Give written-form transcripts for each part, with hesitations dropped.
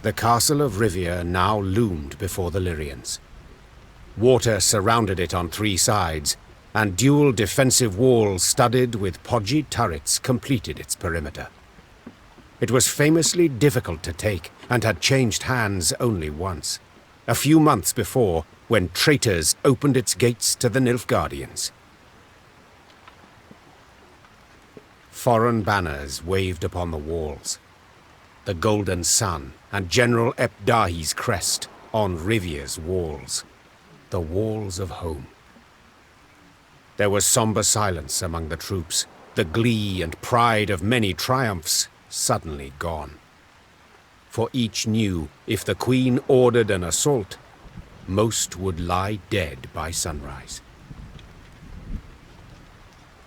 The castle of Rivia now loomed before the Lyrians. Water surrounded it on 3 sides, and dual defensive walls studded with podgy turrets completed its perimeter. It was famously difficult to take, and had changed hands only once, a few months before, when traitors opened its gates to the Nilfgaardians. Foreign banners waved upon the walls. The golden sun and General Epdahi's crest on Rivia's walls. The walls of home. There was somber silence among the troops, the glee and pride of many triumphs suddenly gone. For each knew if the Queen ordered an assault, most would lie dead by sunrise.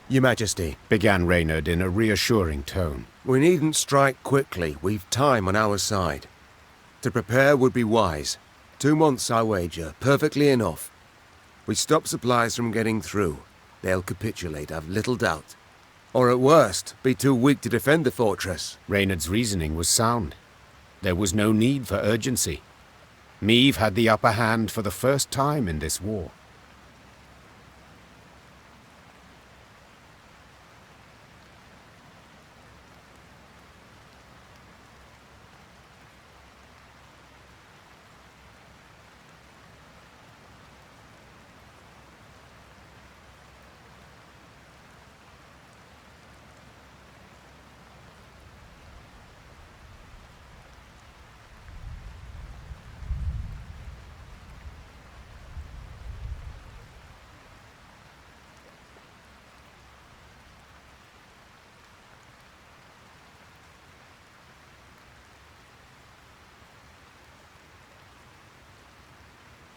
Your Majesty, began Reynard in a reassuring tone. We needn't strike quickly. We've time on our side. To prepare would be wise. 2 months, I wager. Perfectly enough. We stop supplies from getting through. They'll capitulate, I've little doubt. Or at worst, be too weak to defend the fortress. Reynard's reasoning was sound. There was no need for urgency. Meve had the upper hand for the first time in this war.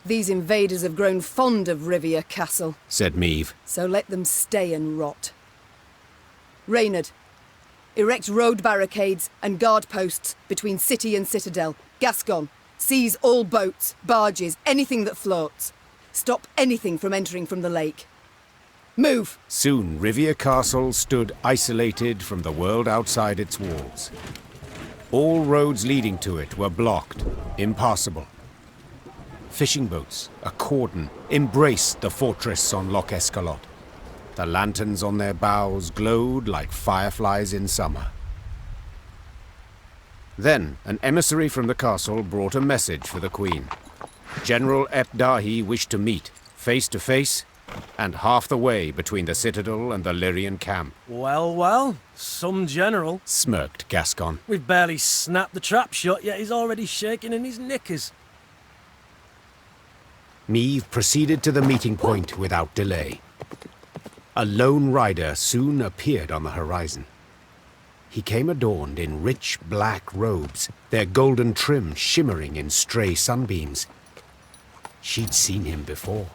These invaders have grown fond of Rivia Castle, said Meve. So let them stay and rot. Reynard, erect road barricades and guard posts between city and citadel. Gascon, seize all boats, barges, anything that floats. Stop anything from entering from the lake. Move! Soon Rivia Castle stood isolated from the world outside its walls. All roads leading to it were blocked, impassable. Fishing boats, a cordon, embraced the fortress on Loch Escalot. The lanterns on their bows glowed like fireflies in summer. Then, an emissary from the castle brought a message for the Queen. General Epdahi wished to meet, face to face, and half the way between the citadel and the Lyrian camp. Well, well, some general, smirked Gascon. We've barely snapped the trap shut, yet he's already shaking in his knickers. Meve proceeded to the meeting point without delay. A lone rider soon appeared on the horizon. He came adorned in rich black robes, their golden trim shimmering in stray sunbeams. She'd seen him before,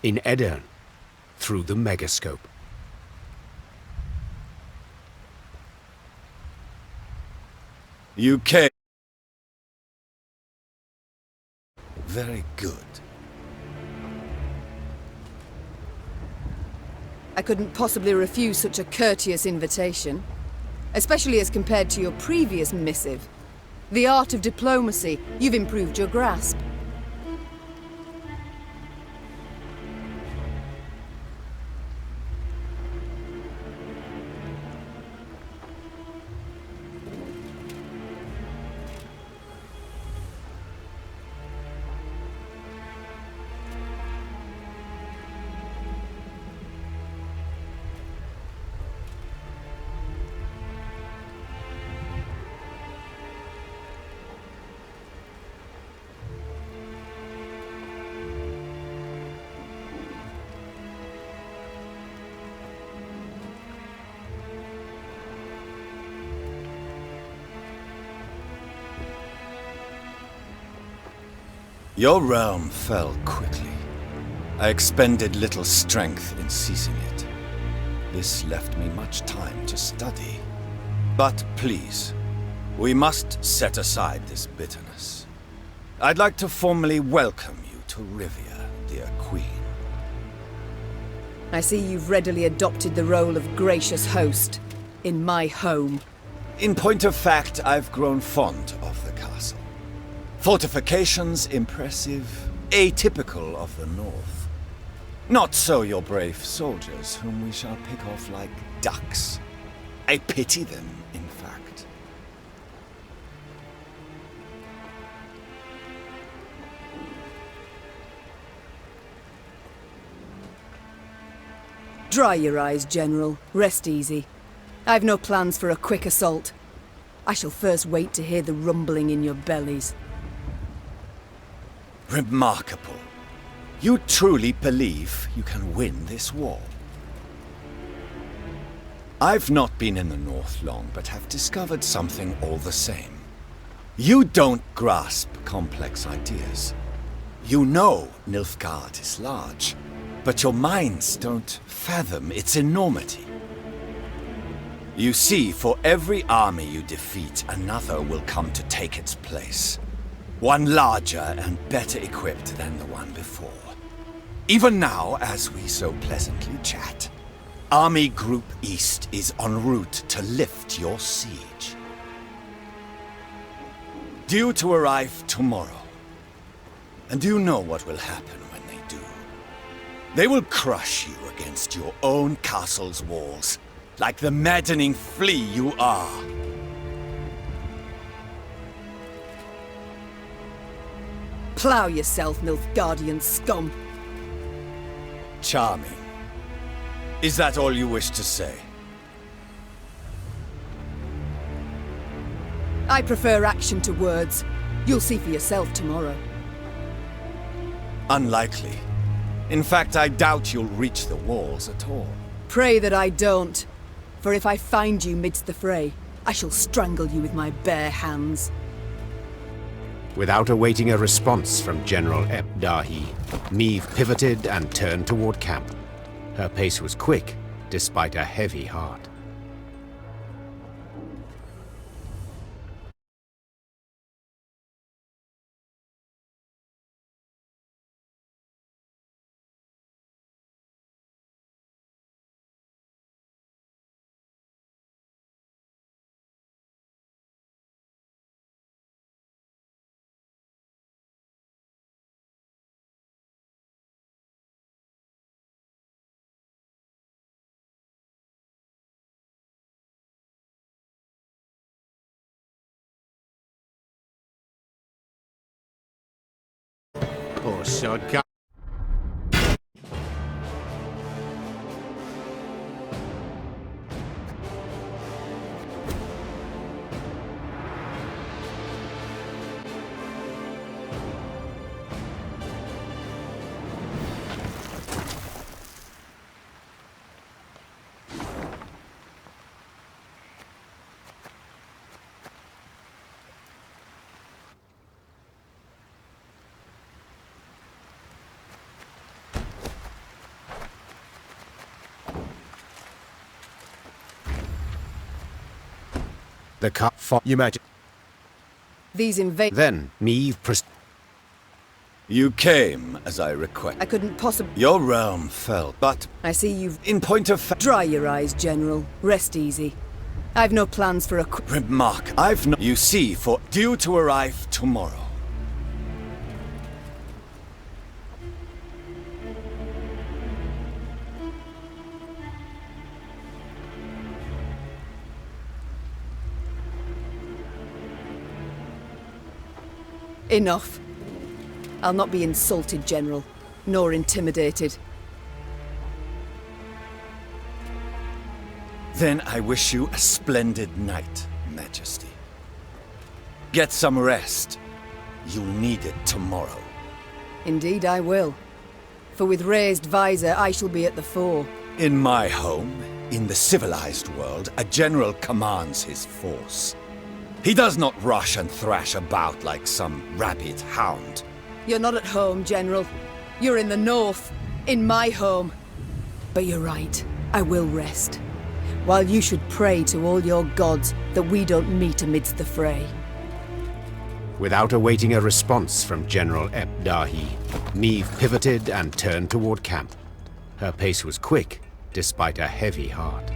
in Edirn, through the megascope. You came. Very good. I couldn't possibly refuse such a courteous invitation, especially as compared to your previous missive. The art of diplomacy, you've improved your grasp. Your realm fell quickly. I expended little strength in seizing it. This left me much time to study. But please, we must set aside this bitterness. I'd like to formally welcome you to Rivia, dear Queen. I see you've readily adopted the role of gracious host in my home. In point of fact, I've grown fond of the castle. Fortifications impressive, atypical of the North. Not so your brave soldiers, whom we shall pick off like ducks. I pity them, in fact. Dry your eyes, General. Rest easy. I've no plans for a quick assault. I shall first wait to hear the rumbling in your bellies. Remarkable. You truly believe you can win this war? I've not been in the North long, but have discovered something all the same. You don't grasp complex ideas. You know Nilfgaard is large, but your minds don't fathom its enormity. You see, for every army you defeat, another will come to take its place. One larger and better equipped than the one before. Even now, as we so pleasantly chat, Army Group East is en route to lift your siege. Due to arrive tomorrow. And do you know what will happen when they do? They will crush you against your own castle's walls, like the maddening flea you are. Plough yourself, Nilfgaardian scum. Charming. Is that all you wish to say? I prefer action to words. You'll see for yourself tomorrow. Unlikely. In fact, I doubt you'll reach the walls at all. Pray that I don't. For if I find you midst the fray, I shall strangle you with my bare hands. Without awaiting a response from General Dahi, Neve pivoted and turned toward camp. Her pace was quick, despite a heavy heart. Poor sod. The cut fought. You imagine. These Then, Neve You came, as I requested. I couldn't possibly. Your realm fell, but I see you've. in point of fact... Dry your eyes, General. Rest easy. I've no plans for a Remark, I've no... You see, for due to arrive tomorrow. Enough. I'll not be insulted, General, nor intimidated. Then I wish you a splendid night, Majesty. Get some rest. You'll need it tomorrow. Indeed I will. For with raised visor, I shall be at the fore. In my home, in the civilized world, a general commands his force. He does not rush and thrash about like some rabid hound. You're not at home, General. You're in the north, in my home. But you're right, I will rest. While you should pray to all your gods that we don't meet amidst the fray. Without awaiting a response from General Dahi, Neve pivoted and turned toward camp. Her pace was quick, despite a heavy heart.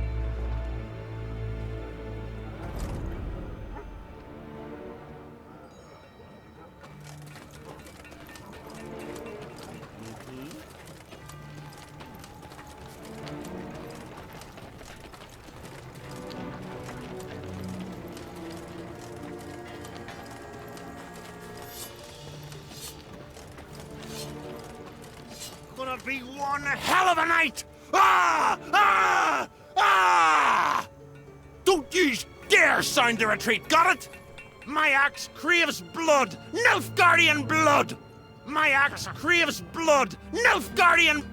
be one hell of a night! Ah! Ah! Ah! Don't yous dare sound the retreat, got it? My axe craves blood! Nilfgaardian blood! My axe craves blood! Nilfgaardian...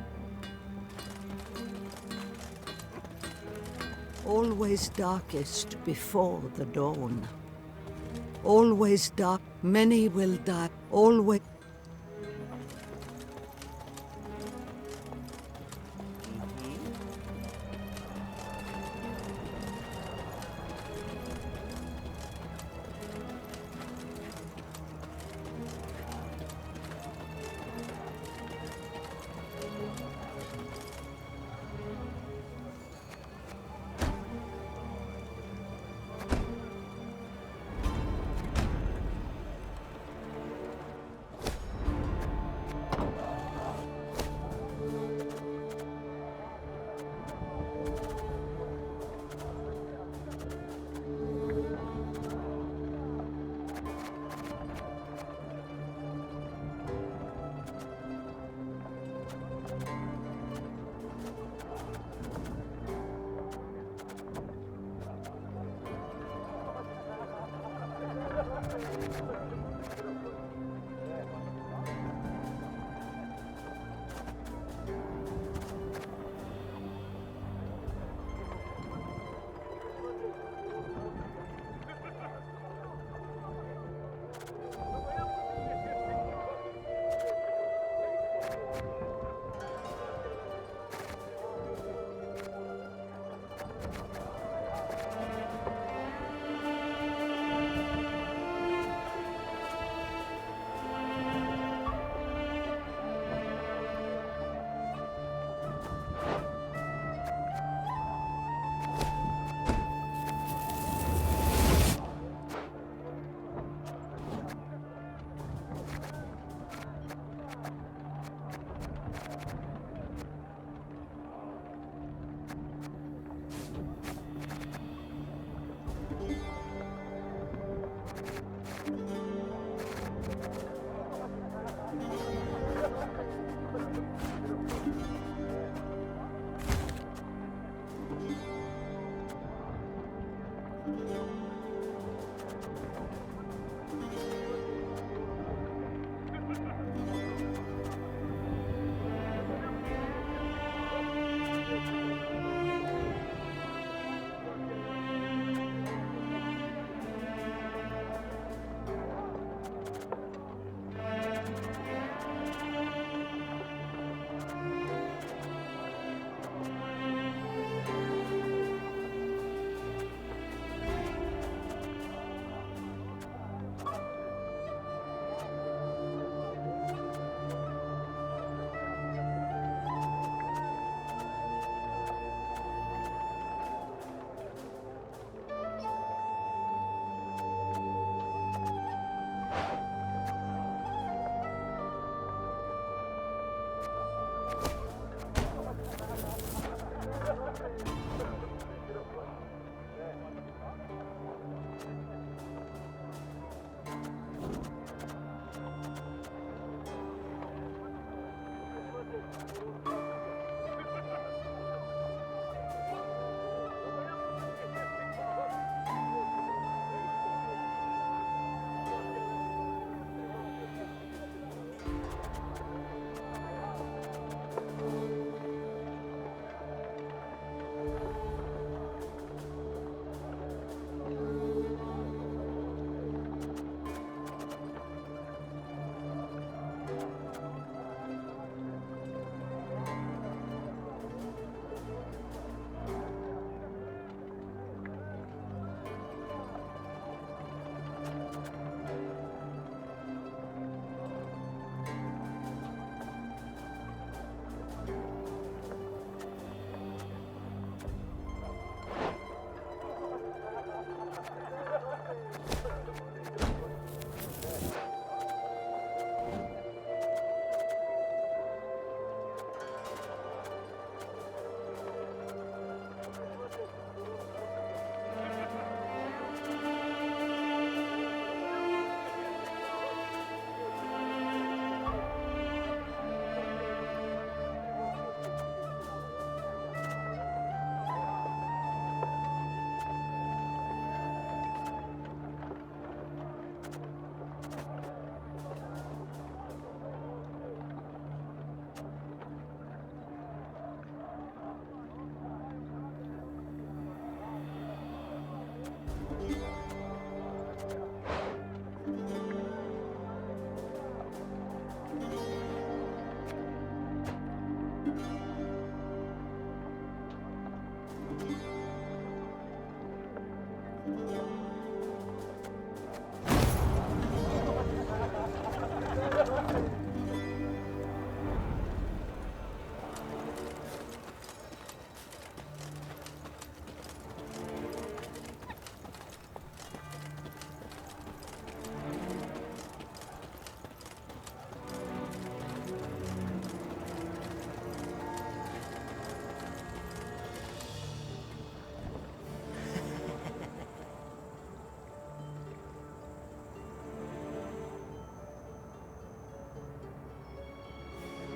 Always darkest before the dawn. Always dark, many will die. Always...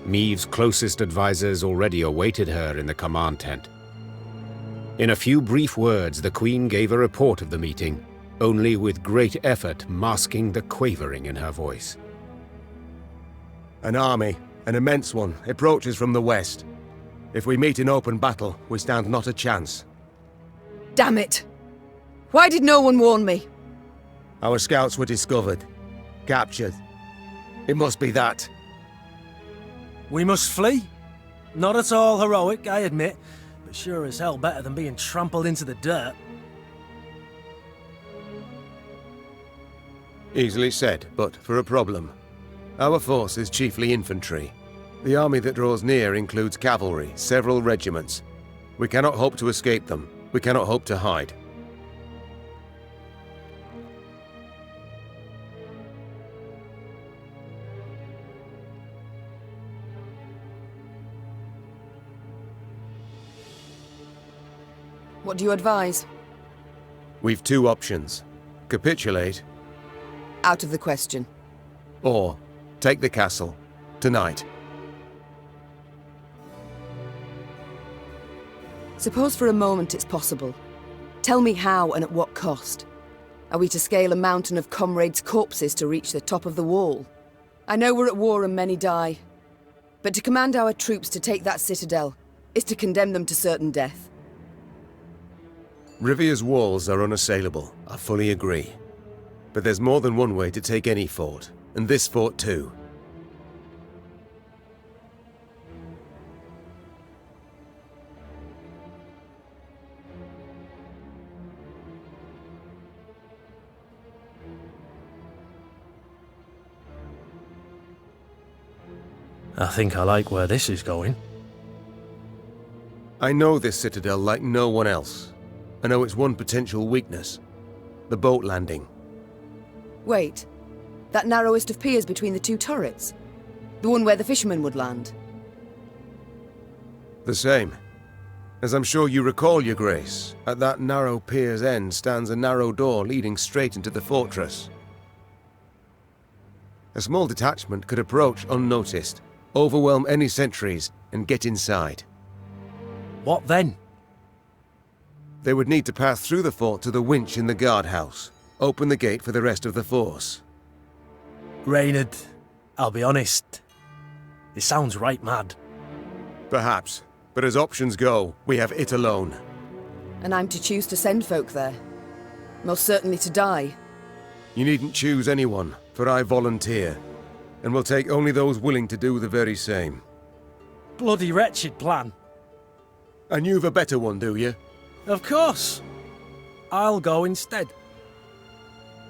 Meave's closest advisors already awaited her in the command tent. In a few brief words, the Queen gave a report of the meeting, only with great effort masking the quavering in her voice. An army, an immense one, approaches from the west. If we meet in open battle, we stand not a chance. Damn it! Why did no one warn me? Our scouts were discovered, captured. It must be that. We must flee? Not at all heroic, I admit, but sure as hell better than being trampled into the dirt. Easily said, but for a problem. Our force is chiefly infantry. The army that draws near includes cavalry, several regiments. We cannot hope to escape them. We cannot hope to hide. What do you advise? We've two options. Capitulate, Out of the question. or take the castle. Tonight. Suppose for a moment it's possible. Tell me how and at what cost. Are we to scale a mountain of comrades' corpses to reach the top of the wall? I know we're at war and many die, but to command our troops to take that citadel is to condemn them to certain death. Rivia's walls are unassailable, I fully agree. But there's more than one way to take any fort, and this fort too. I think I like where this is going. I know this citadel like no one else. I know its one potential weakness. The boat landing. Wait, that narrowest of piers between the two turrets? The one where the fishermen would land? The same. As I'm sure you recall, Your Grace, at that narrow pier's end stands a narrow door leading straight into the fortress. A small detachment could approach unnoticed, overwhelm any sentries, and get inside. What then? They would need to pass through the fort to the winch in the guardhouse, open the gate for the rest of the force. Reynard, I'll be honest. It sounds right mad. Perhaps, but as options go, we have it alone. And I'm to choose to send folk there? Most certainly to die. You needn't choose anyone, for I volunteer, and will take only those willing to do the very same. Bloody wretched plan. And you've a better one, do you? Of course. I'll go instead.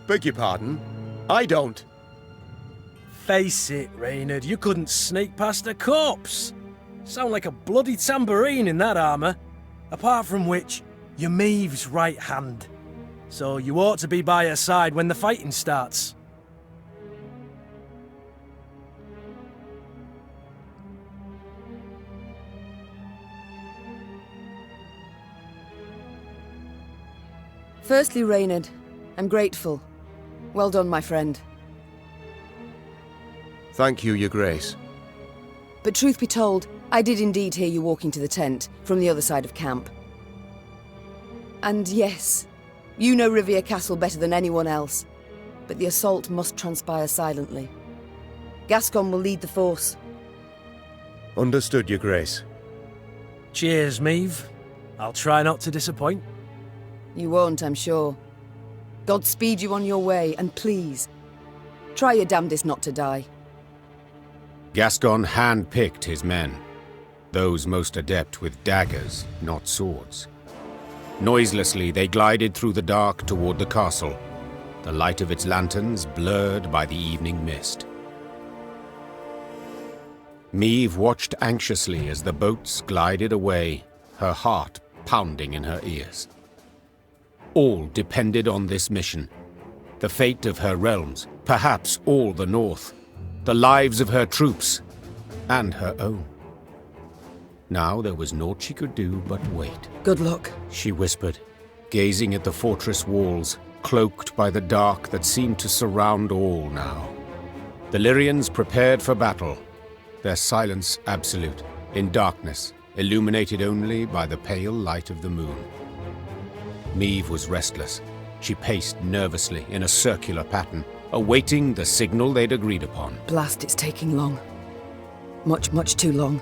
Beg your pardon? I don't. Face it, Reynard, you couldn't sneak past a corpse. Sound like a bloody tambourine in that armour. Apart from which, you're Maeve's right hand. So you ought to be by her side when the fighting starts. Firstly, Reynard, I'm grateful. Well done, my friend. Thank you, Your Grace. But truth be told, I did indeed hear you walking to the tent from the other side of camp. And yes, you know Rivia Castle better than anyone else, but the assault must transpire silently. Gascon will lead the force. Understood, Your Grace. Cheers, Maeve. I'll try not to disappoint. You won't, I'm sure. Godspeed you on your way, and please, try your damnedest not to die. Gascon hand-picked his men, those most adept with daggers, not swords. Noiselessly, they glided through the dark toward the castle, the light of its lanterns blurred by the evening mist. Maeve watched anxiously as the boats glided away, her heart pounding in her ears. All depended on this mission. The fate of her realms, perhaps all the North, the lives of her troops, and her own. Now there was naught she could do but wait. Good luck, She whispered, gazing at the fortress walls, cloaked by the dark that seemed to surround all now. The Lyrians prepared for battle, their silence absolute, in darkness, illuminated only by the pale light of the moon. Meve was restless. She paced nervously in a circular pattern, awaiting the signal they'd agreed upon. Blast, it's taking long. Much, much too long.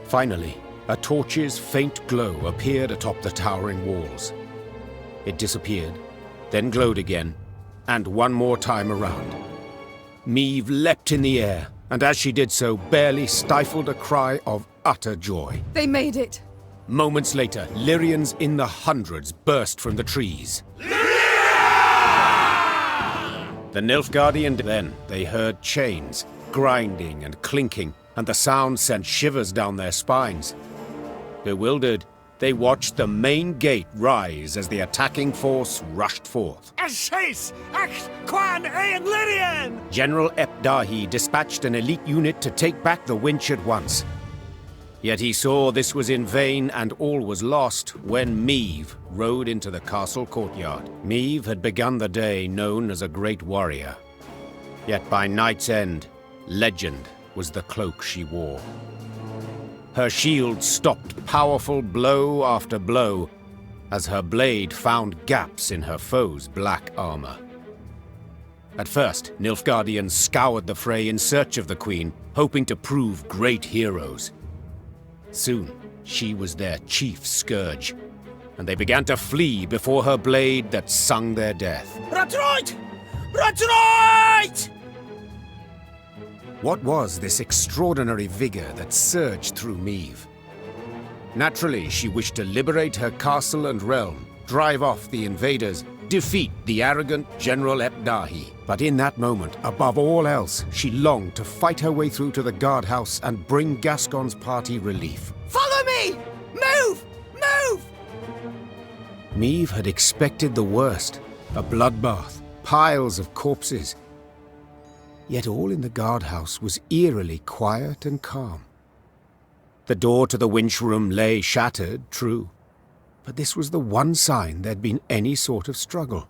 Finally, a torch's faint glow appeared atop the towering walls. It disappeared, then glowed again, and one more time around. Meve leapt in the air, and as she did so, barely stifled a cry of utter joy. They made it! Moments later, Lyrians in the hundreds burst from the trees. The Nilfgaardian. Then they heard chains, grinding and clinking, and the sound sent shivers down their spines. Bewildered, they watched the main gate rise as the attacking force rushed forth. General Epdahi dispatched an elite unit to take back the winch at once. Yet he saw this was in vain and all was lost when Meve rode into the castle courtyard. Meve had begun the day known as a great warrior. Yet by night's end, legend was the cloak she wore. Her shield stopped powerful blow after blow as her blade found gaps in her foe's black armor. At first, Nilfgaardians scoured the fray in search of the queen, hoping to prove great heroes. Soon, she was their chief scourge, and they began to flee before her blade that sung their death. Retreat! Retreat! What was this extraordinary vigor that surged through Meve? Naturally, she wished to liberate her castle and realm, drive off the invaders, defeat the arrogant General Epdahi. But in that moment, above all else, she longed to fight her way through to the guardhouse and bring Gascon's party relief. Follow me! Move! Move! Meve had expected the worst, a bloodbath, piles of corpses. Yet all in the guardhouse was eerily quiet and calm. The door to the winch room lay shattered, true, but this was the one sign there'd been any sort of struggle.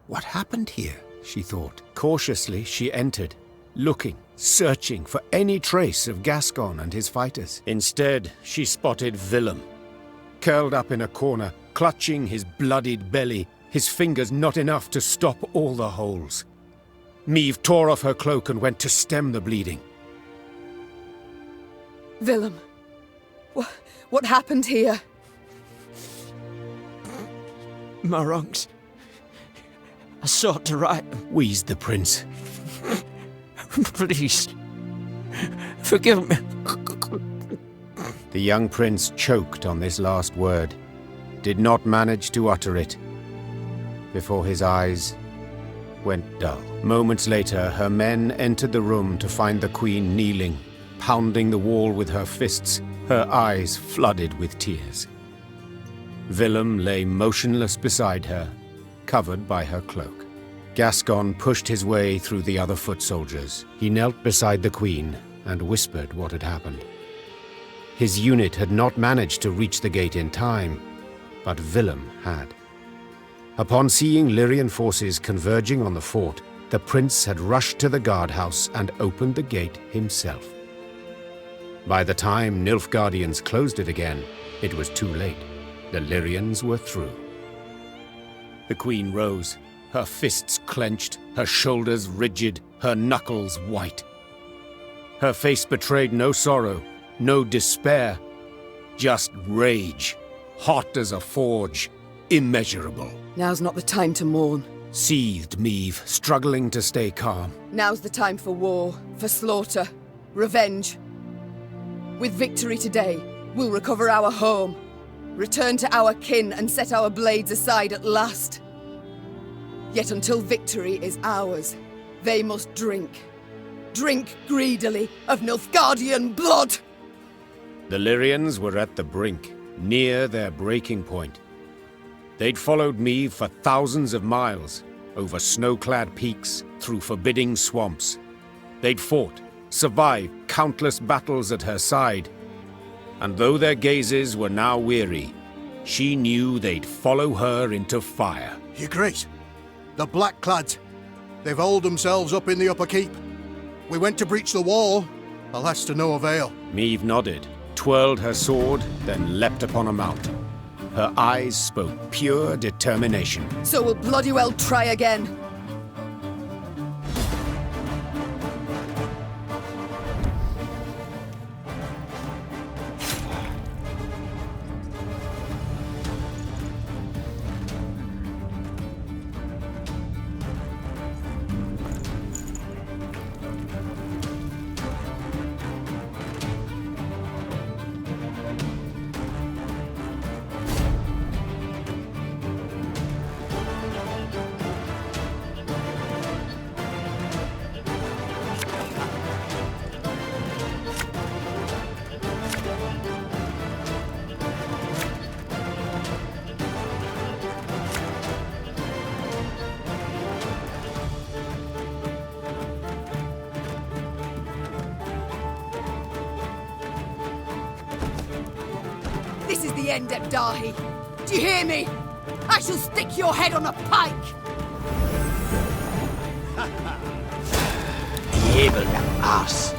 What happened here? She thought. Cautiously, she entered, looking, searching for any trace of Gascon and his fighters. Instead, she spotted Willem, curled up in a corner, clutching his bloodied belly, his fingers not enough to stop all the holes. Meve tore off her cloak and went to stem the bleeding. Willem, what happened here? My wrongs. I sought to right them. Wheezed the prince. Please, forgive me. The young prince choked on this last word, did not manage to utter it, before his eyes went dull. Moments later, her men entered the room to find the queen kneeling, pounding the wall with her fists, her eyes flooded with tears. Willem lay motionless beside her, covered by her cloak. Gascon pushed his way through the other foot soldiers. He knelt beside the queen and whispered what had happened. His unit had not managed to reach the gate in time, but Willem had. Upon seeing Lyrian forces converging on the fort, the prince had rushed to the guardhouse and opened the gate himself. By the time Nilfgaardians closed it again, it was too late. The Lyrians were through. The queen rose, her fists clenched, her shoulders rigid, her knuckles white. Her face betrayed no sorrow, no despair, just rage, hot as a forge, immeasurable. Now's not the time to mourn. Seethed Meve, struggling to stay calm. Now's the time for war, for slaughter, revenge. With victory today, we'll recover our home, return to our kin and set our blades aside at last. Yet until victory is ours, they must drink. Drink greedily of Nilfgaardian blood! The Lyrians were at the brink, near their breaking point. They'd followed Meve for thousands of miles, over snow-clad peaks, through forbidding swamps. They'd fought, survived countless battles at her side. And though their gazes were now weary, she knew they'd follow her into fire. Your Grace, the Blackclads, they've holed themselves up in the upper keep. We went to breach the wall, alas to no avail. Meve nodded, twirled her sword, then leapt upon a mount. Her eyes spoke pure determination. So we'll bloody well try again. This is the end, Ebdahi. Do you hear me? I shall stick your head on a pike! Evil ass.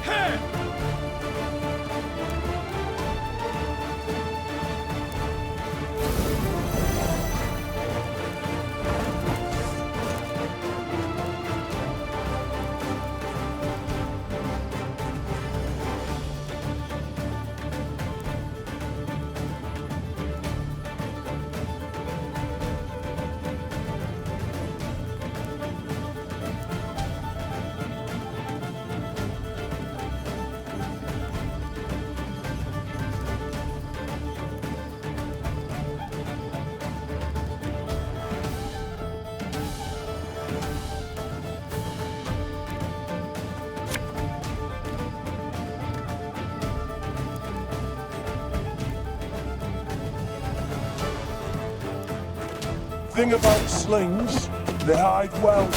Thing about slings, they hide well.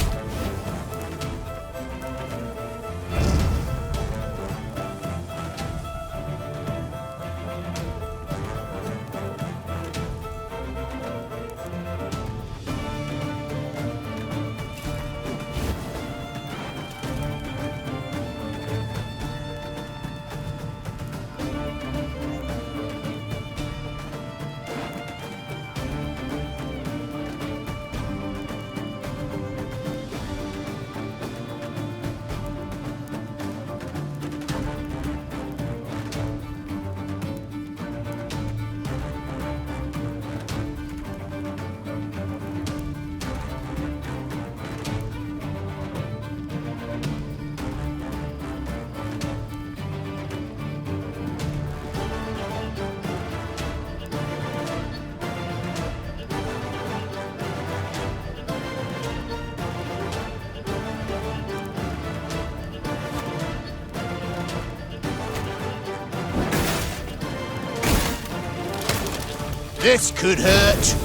This could hurt.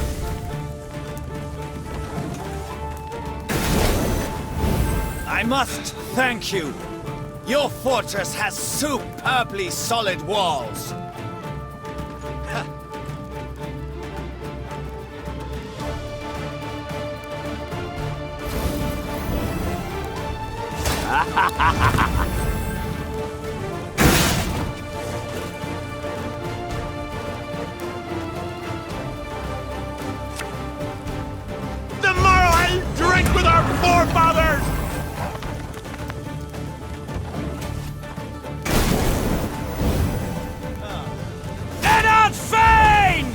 I must thank you. Your fortress has superbly solid walls. Tomorrow I'll drink with our forefathers! Eddard Fane!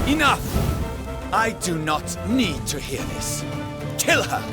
Enough! I do not need to hear this. Kill her!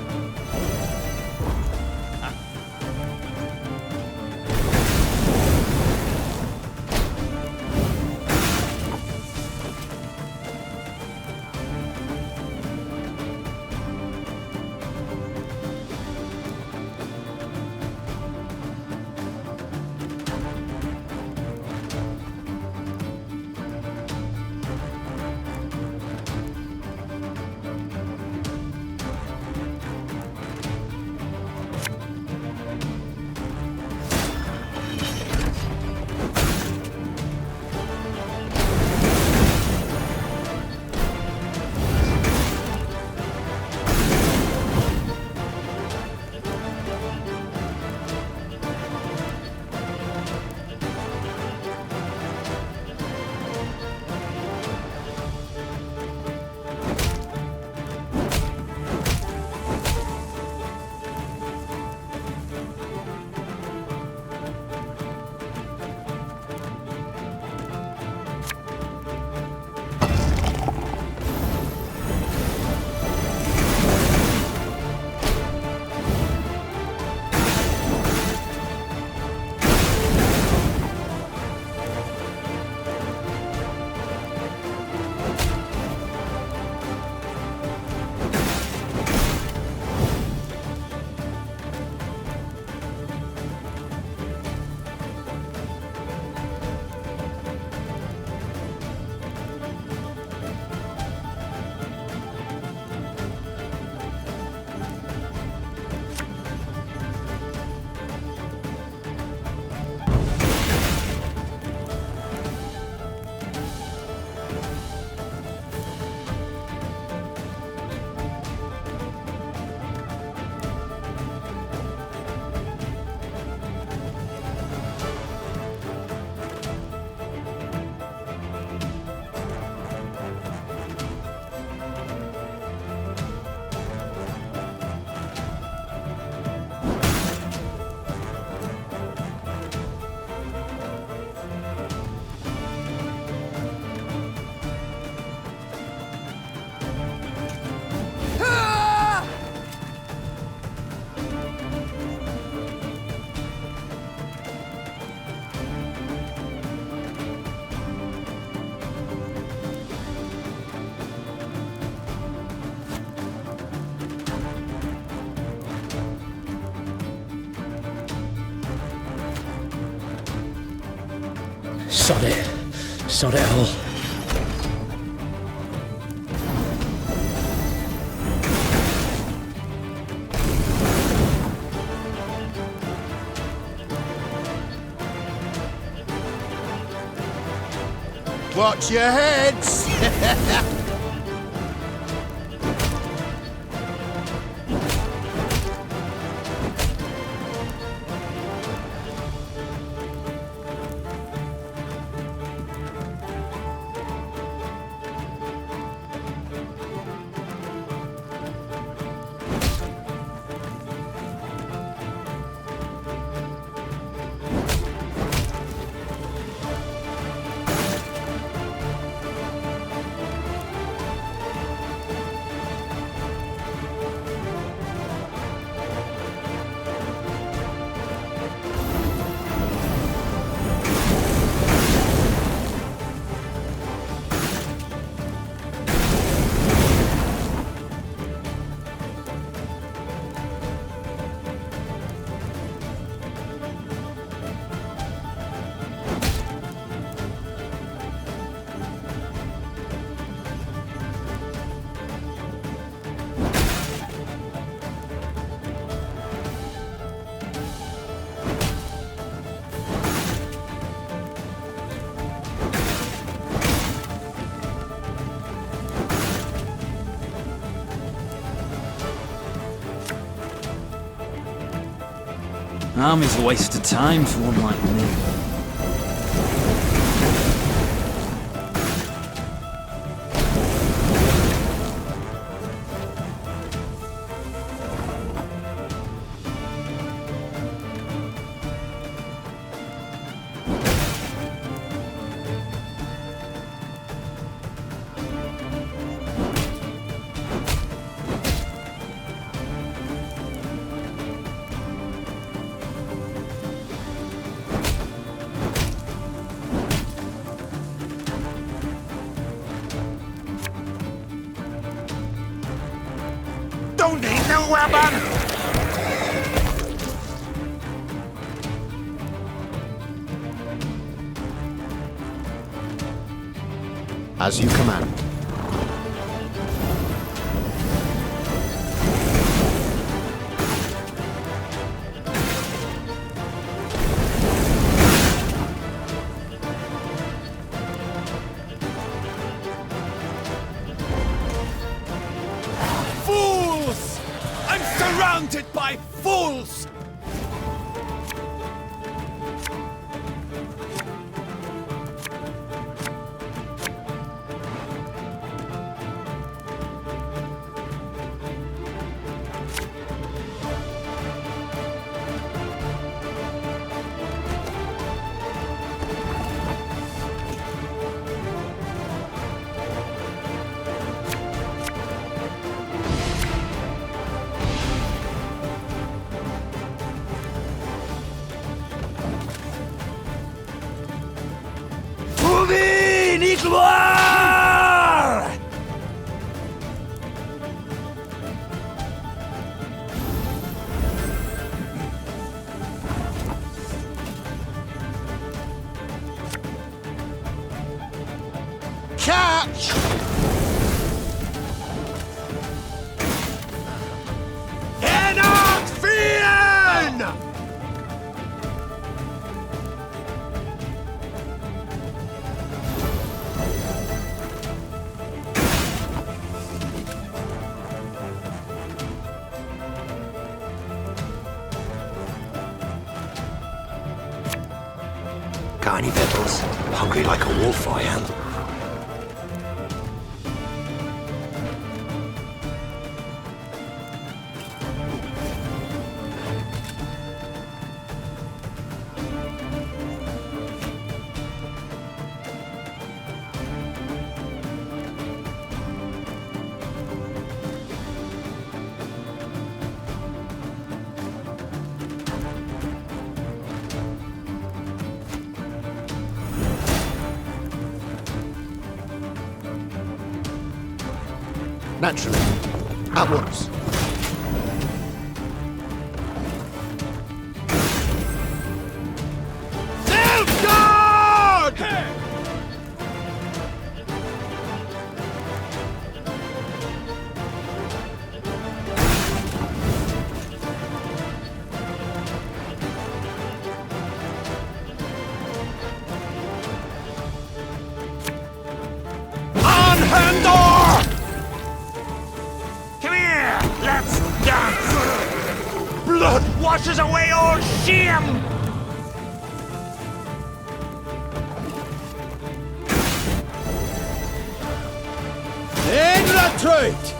Sod it. Sod it all. Watch your heads! Army's a waste of time for one like me. Don't need no weapon! As you command. Fools! I'm surrounded by fools! Catch! Got any pebbles? Hungry like a wolf, I am. Naturally. At once. Self-guard! Pandor! Come here, let's dance! Blood washes away all shame! In retreat!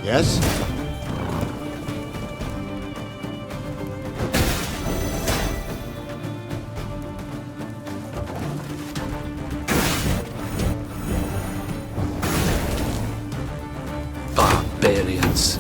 Yes? Barbarians.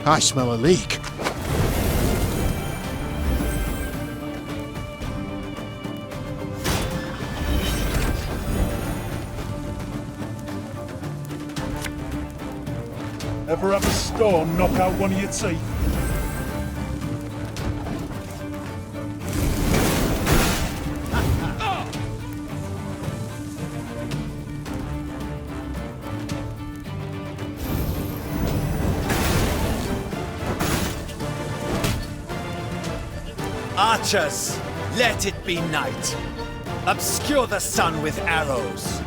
I smell a leak. Ever have a storm knock out one of your teeth? Archers, let it be night. Obscure the sun with arrows.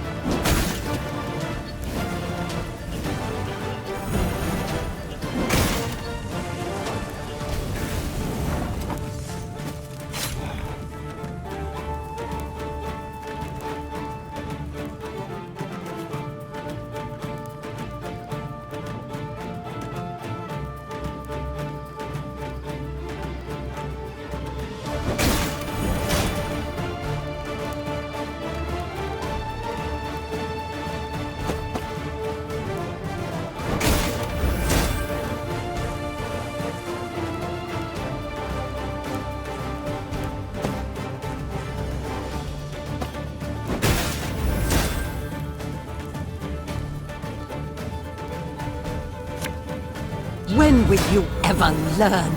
When will you ever learn?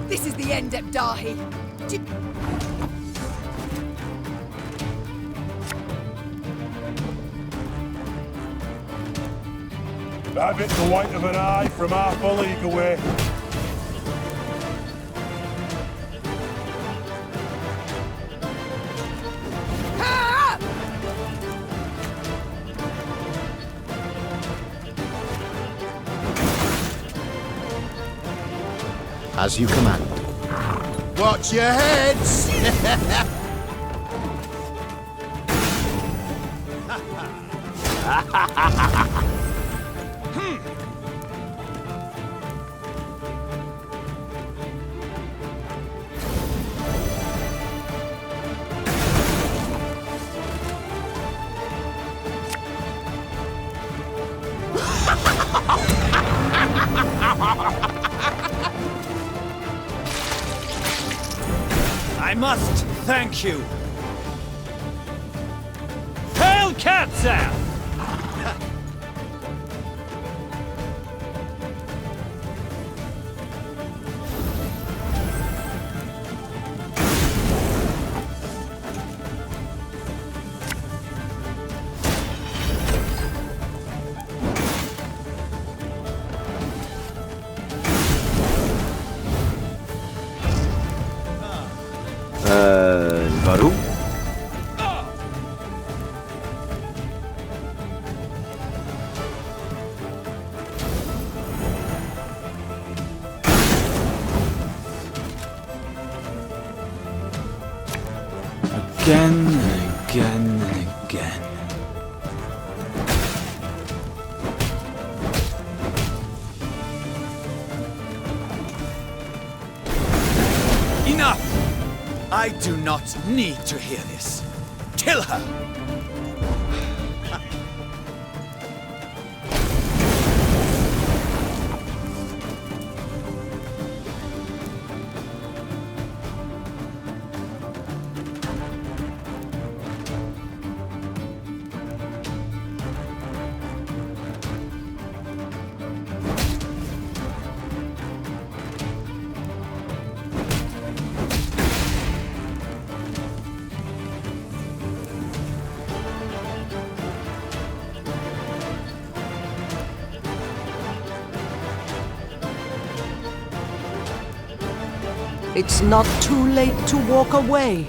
This is the end, Ebdahi. That bit's the white of an eye from half a league away. As you command. Watch your heads! I must thank you. Hail Katzal! Baru? Again and again and again. Enough! I do not need to hear this. Kill her! It's not too late to walk away.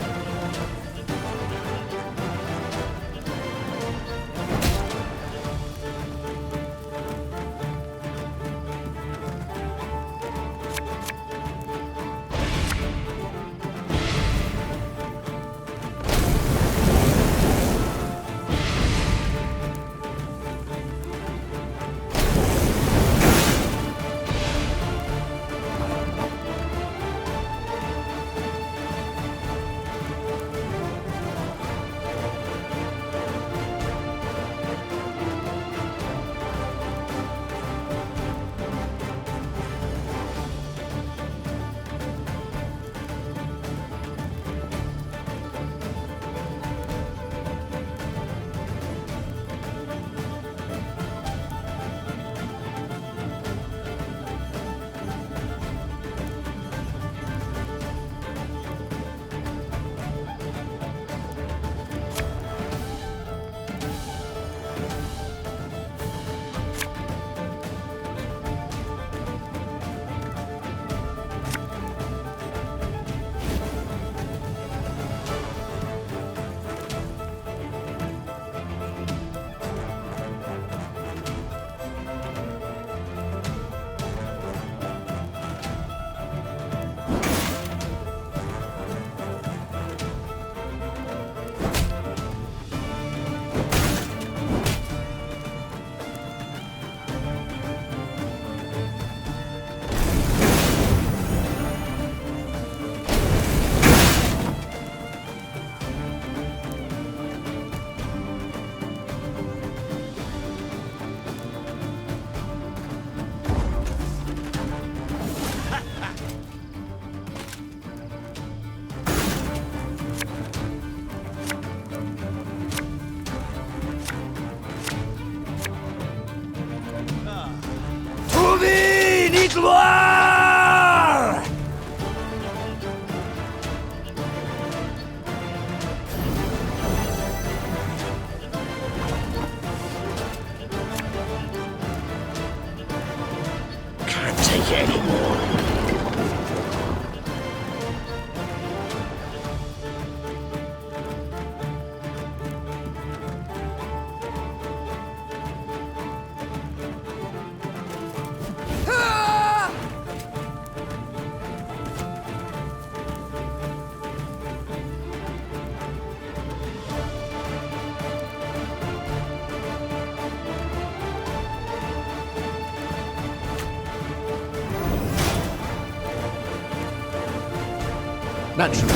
Naturally.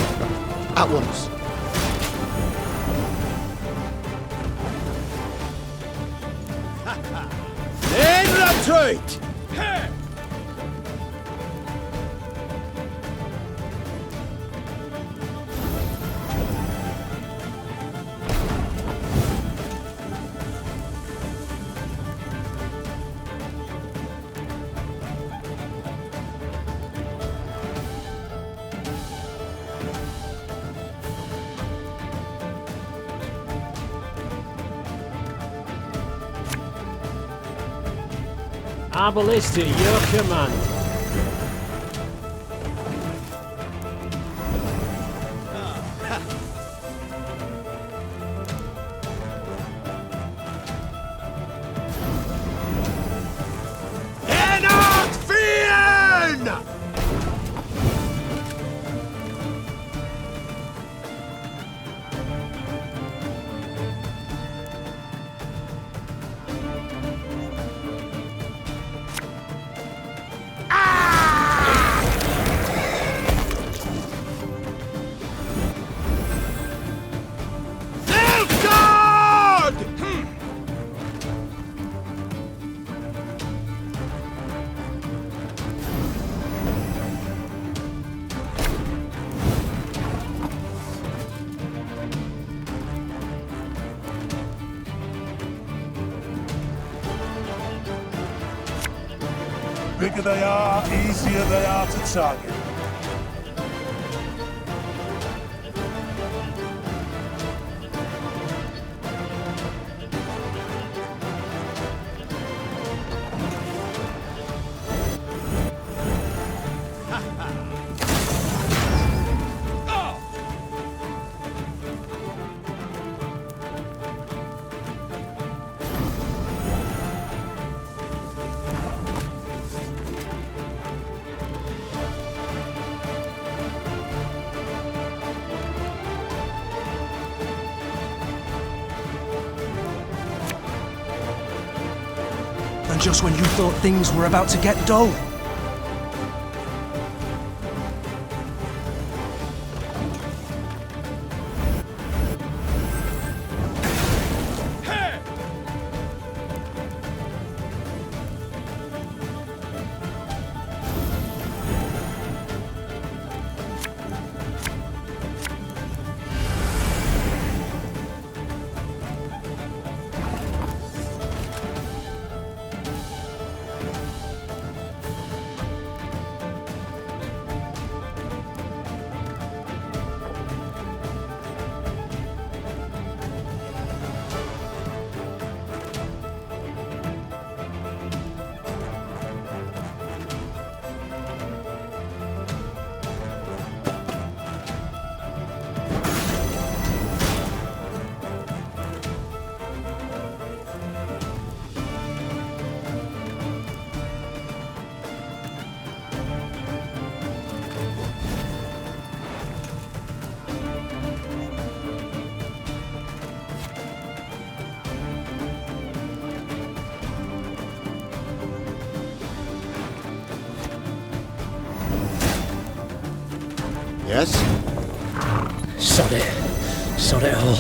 At once. In retreat! Our ballista, your command. Bigger they are, easier they are to target. And just when you thought things were about to get dull. Yes? Sod it. Sod it all.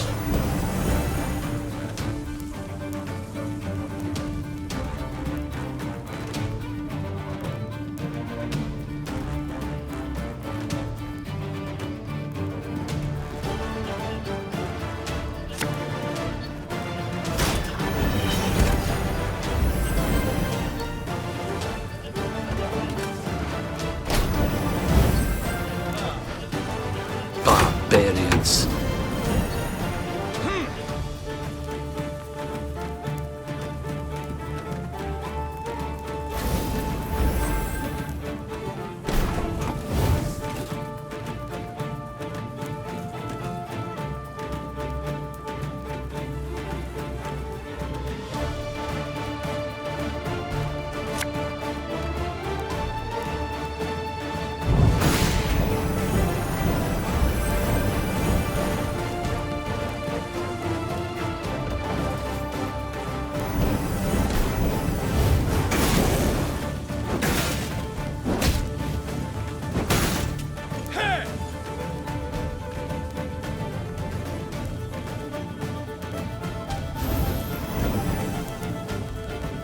Barbarians.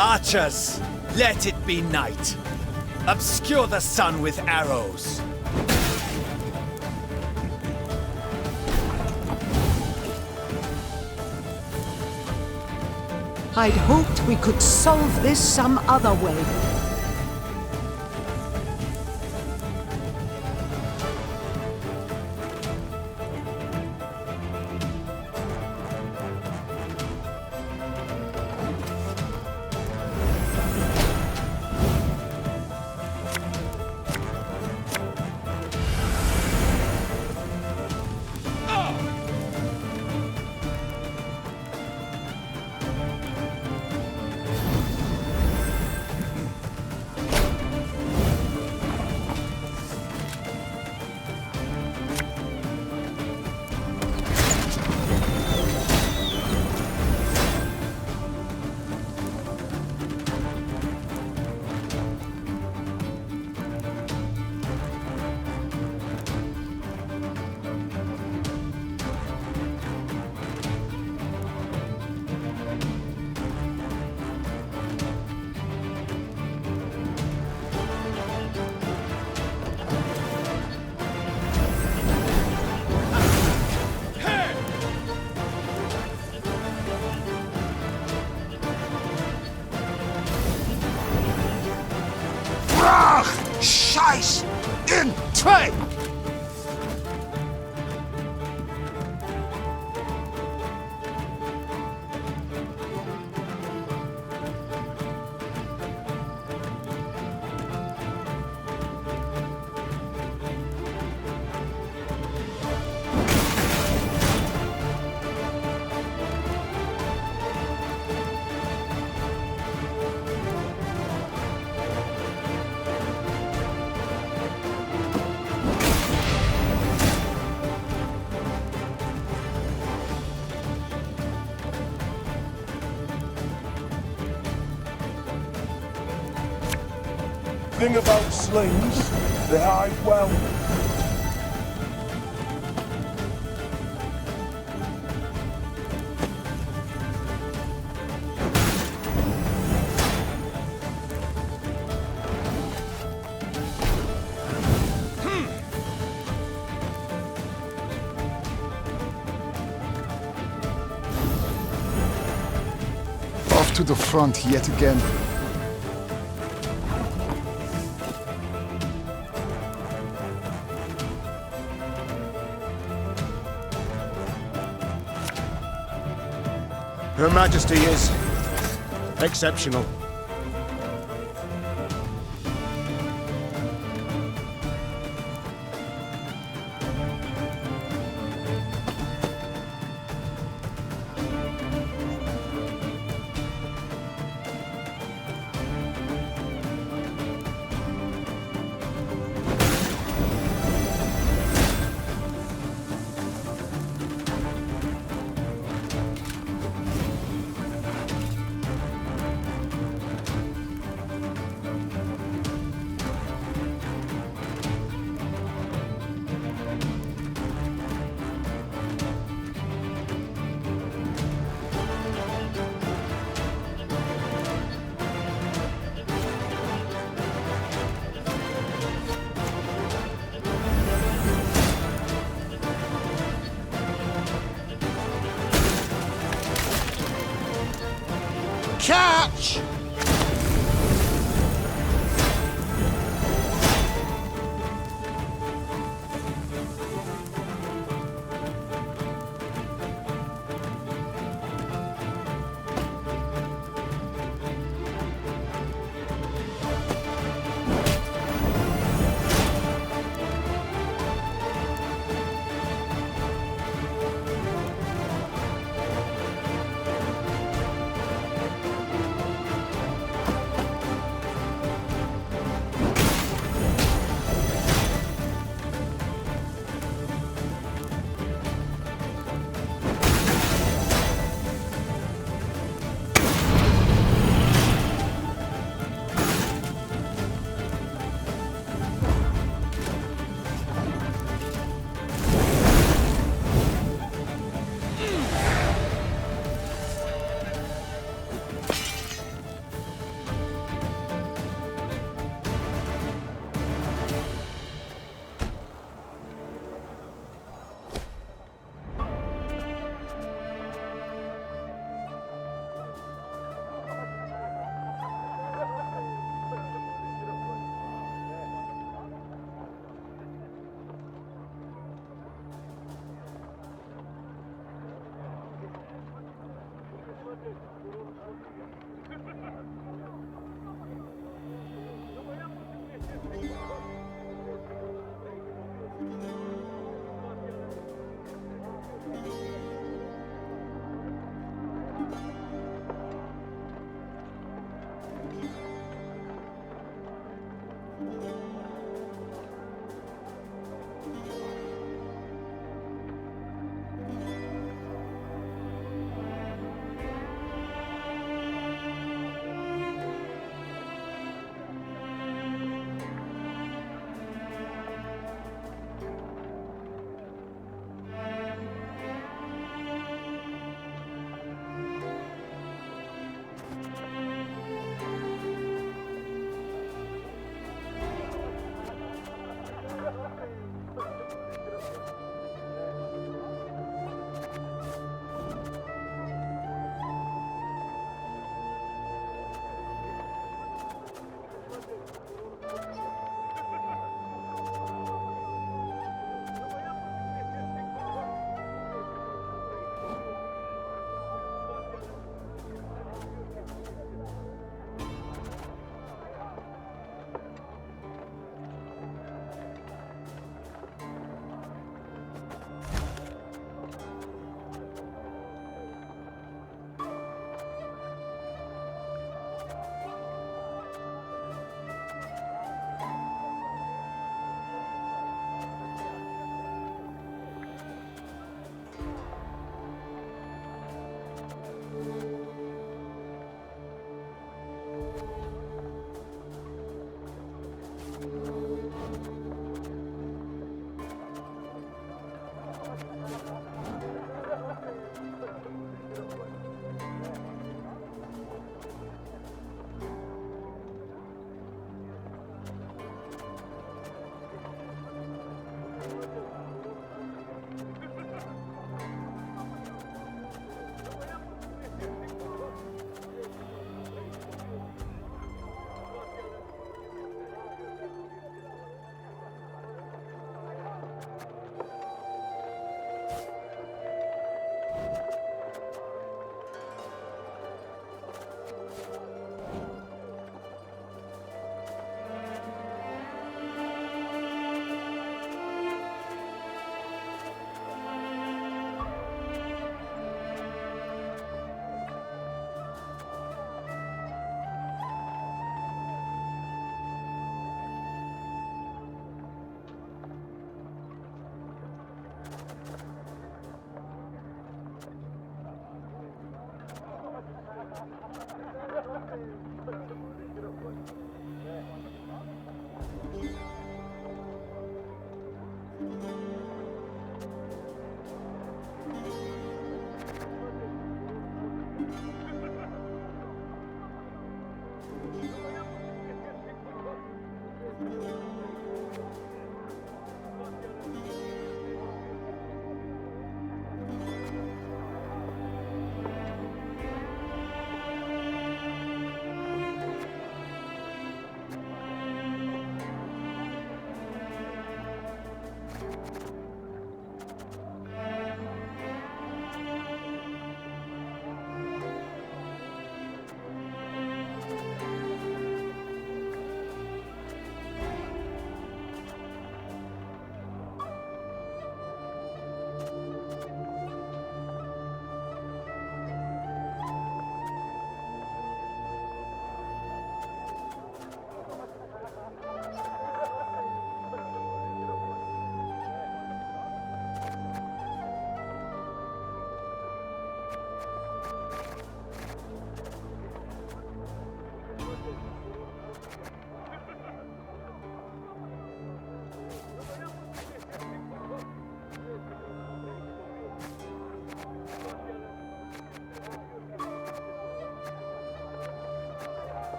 Archers, let it be night. Obscure the sun with arrows. I'd hoped we could solve this some other way. Scheiß in Trhone! Thing about slings, they hide well. Off to the front yet again. Her Majesty is exceptional. Catch!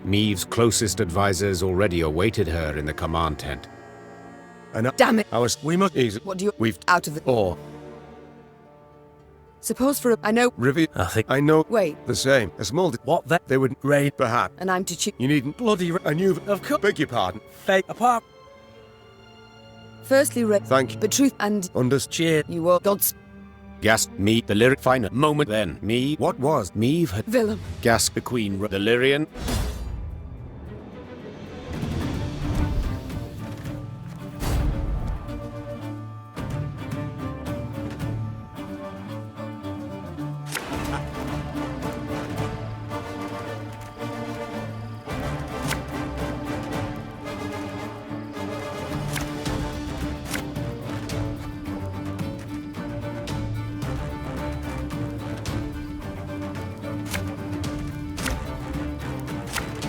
Meave's closest advisors already awaited her in the command tent. And Damn it! we must easy. What do you... We've out of the... or Suppose for a... I know... Rivy. I think. I know. Wait. The same. A small. What the? They would raid, perhaps. And I'm to choose... You needn't. Bloody. And you've. Of course. Beg your pardon. Fake. Apart. Firstly, Thank you. but truth and... Cheer. You are God's... Gasped me, the lyric final moment then. Me, what was? Meave had Villain. gasped the queen, the Lyrian.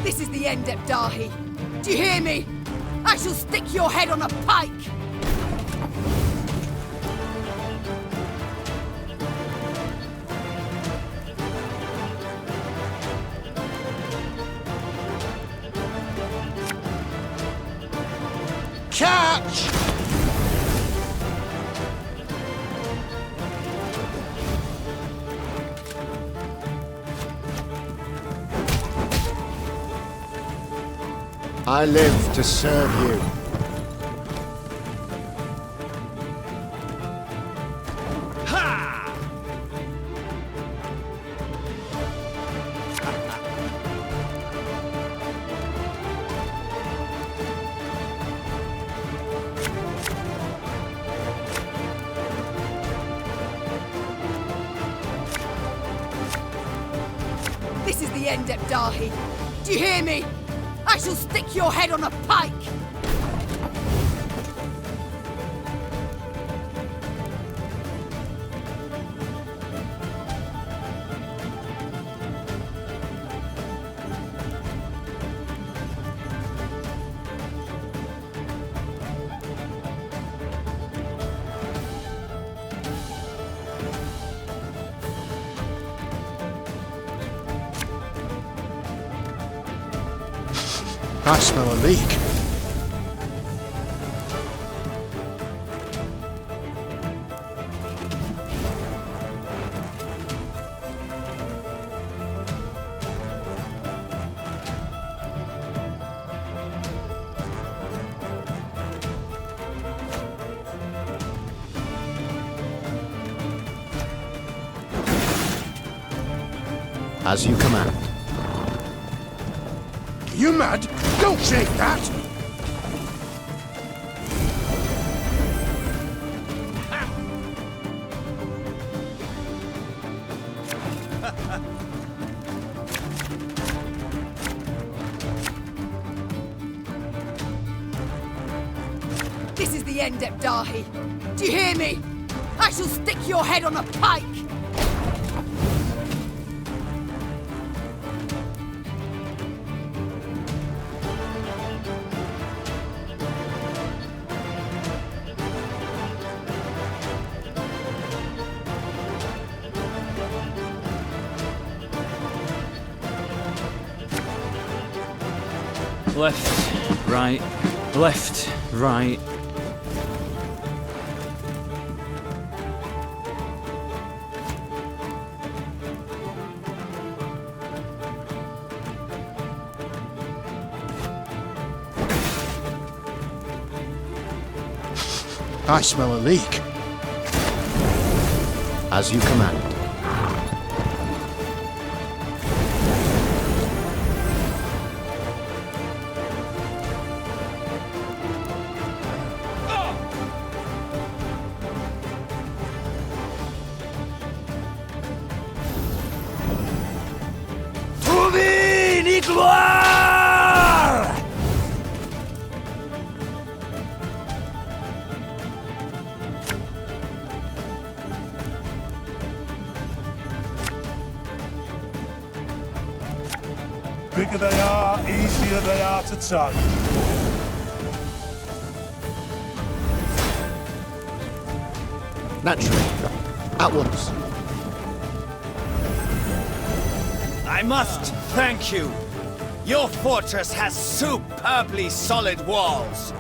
This is the end, Ebdahi. Do you hear me? I shall stick your head on a pike! Catch! I live to serve you. This is the end, Ebdahi. Do you hear me? I shall stick your head on a pike! I smell a leak. As you command. You mad? Don't shake that! This is the end, Ebdahi. Do you hear me? I shall stick your head on a pike! Left, right, left, right. I smell a leak. As you command. Bigger they are, easier they are to target. Naturally. At once. I must thank you. Your fortress has superbly solid walls.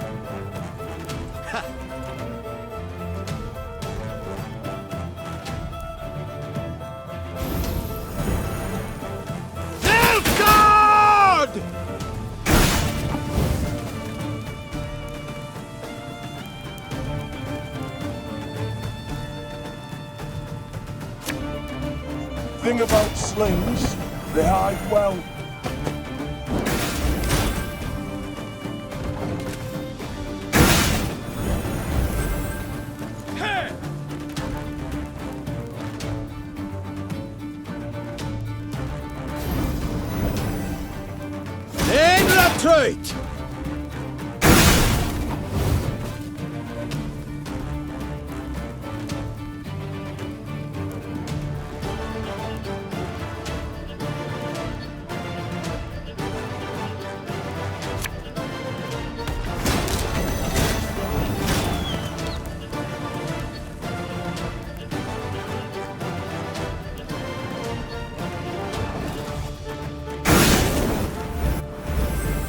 Thing about slings, they hide well. In retreat!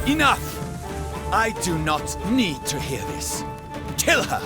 Enough! I do not need to hear this. Kill her!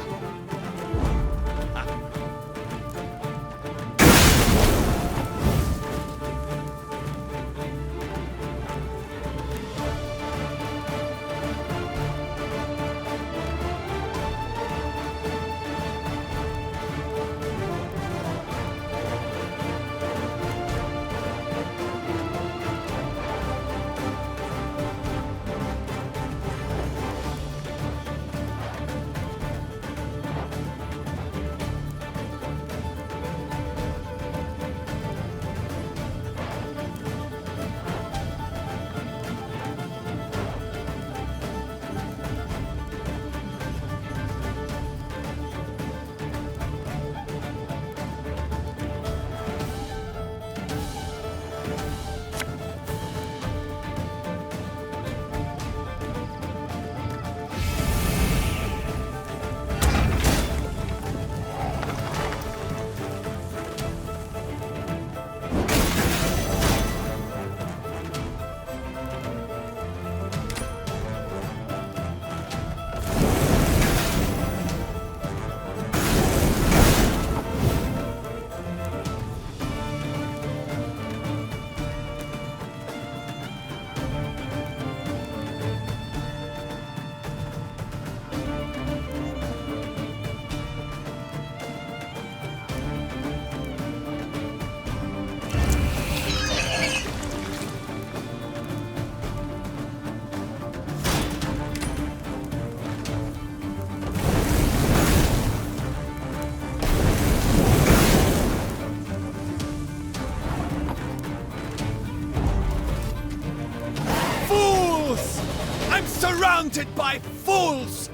Surrounded by fools!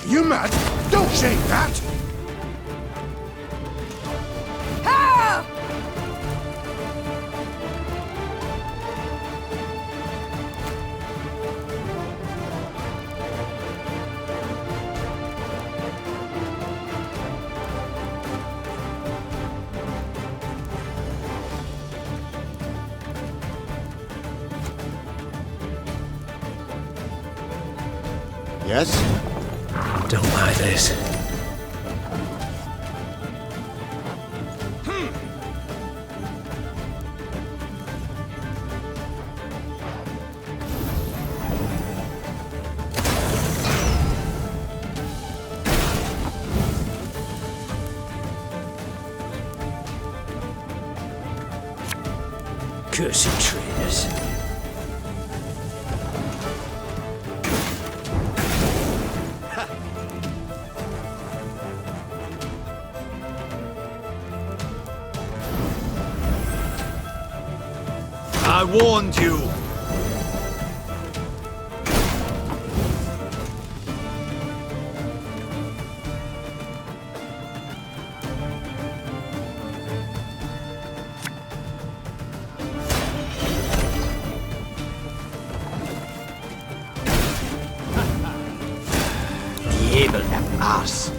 You mad? Don't shake that! Ha! Yes? Don't like this. Cursed traitors. I warned you! evil them ass.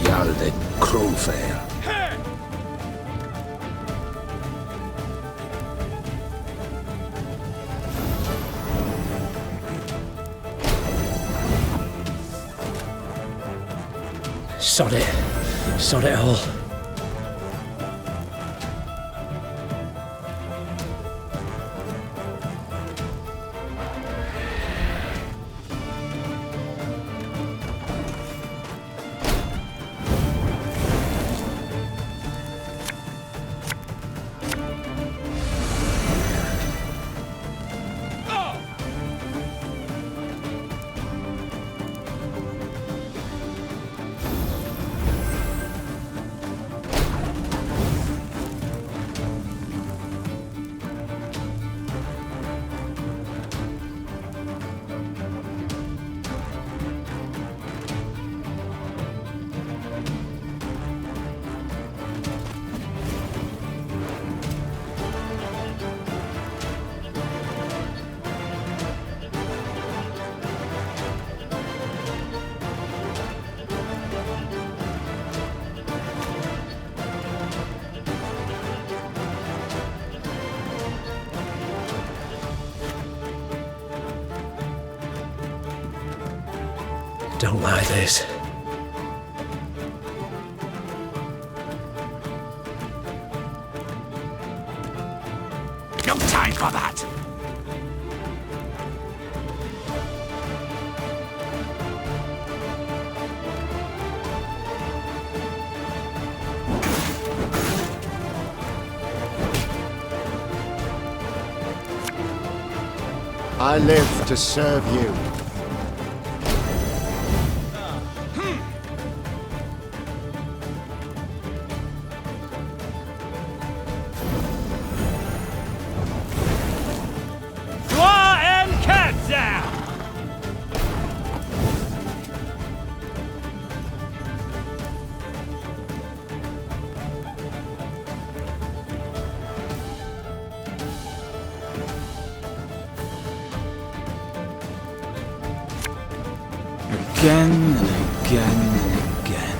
Jalde Crowfair. Sod it. Sod it all. Don't like this. No time for that! I live to serve you. Again and again and again.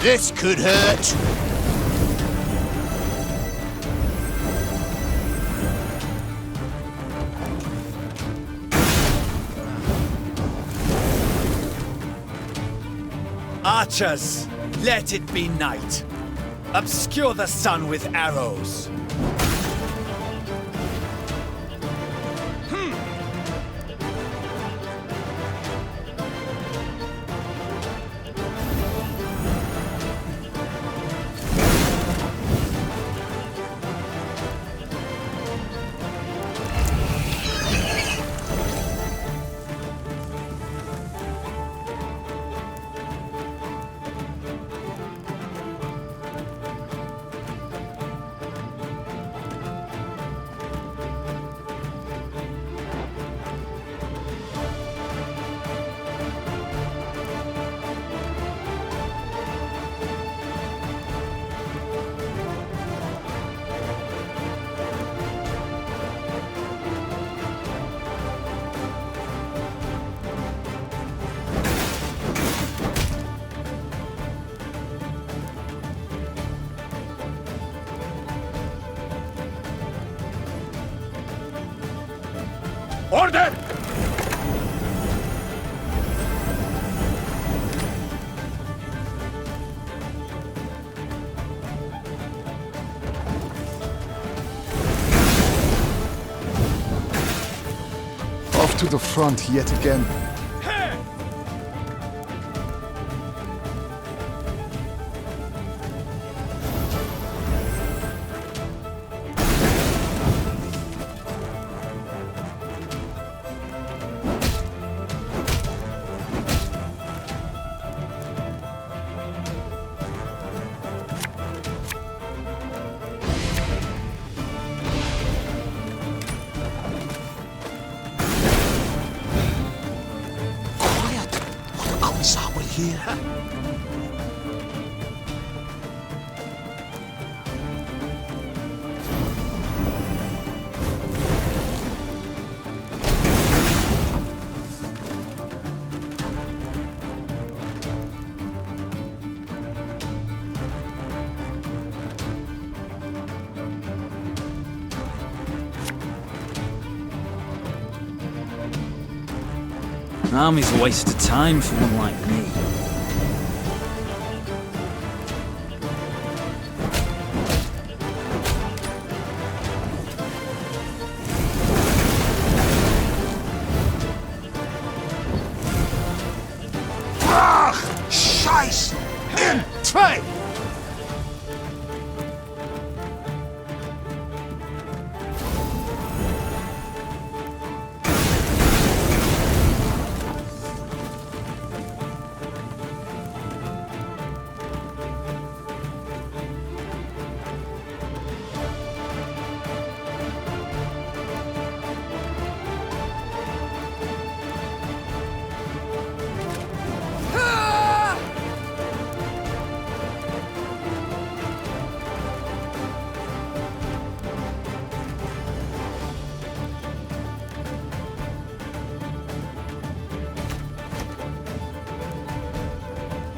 This could hurt. Archers, let it be night. Obscure the sun with arrows. Order! Off to the front yet again. An army's a waste of time for one like me. Scheiß! In zwei!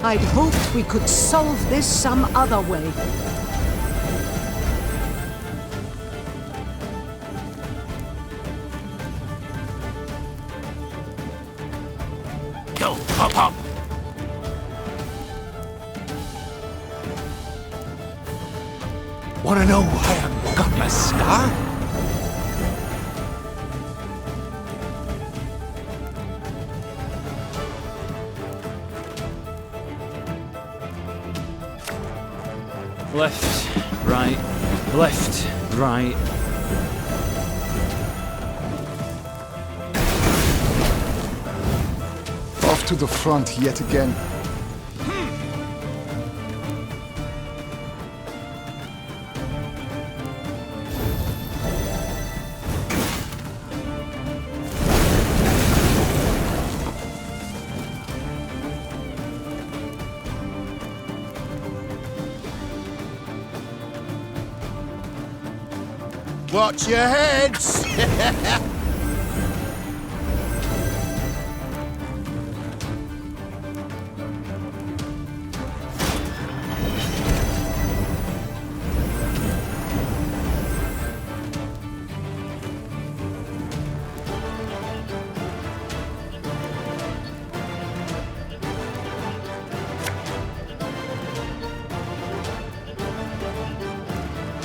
I'd hoped we could solve this some other way. Go, hop, hop! Wanna know why I got my scar? Left, right, left, right. Off to the front yet again. Watch your heads!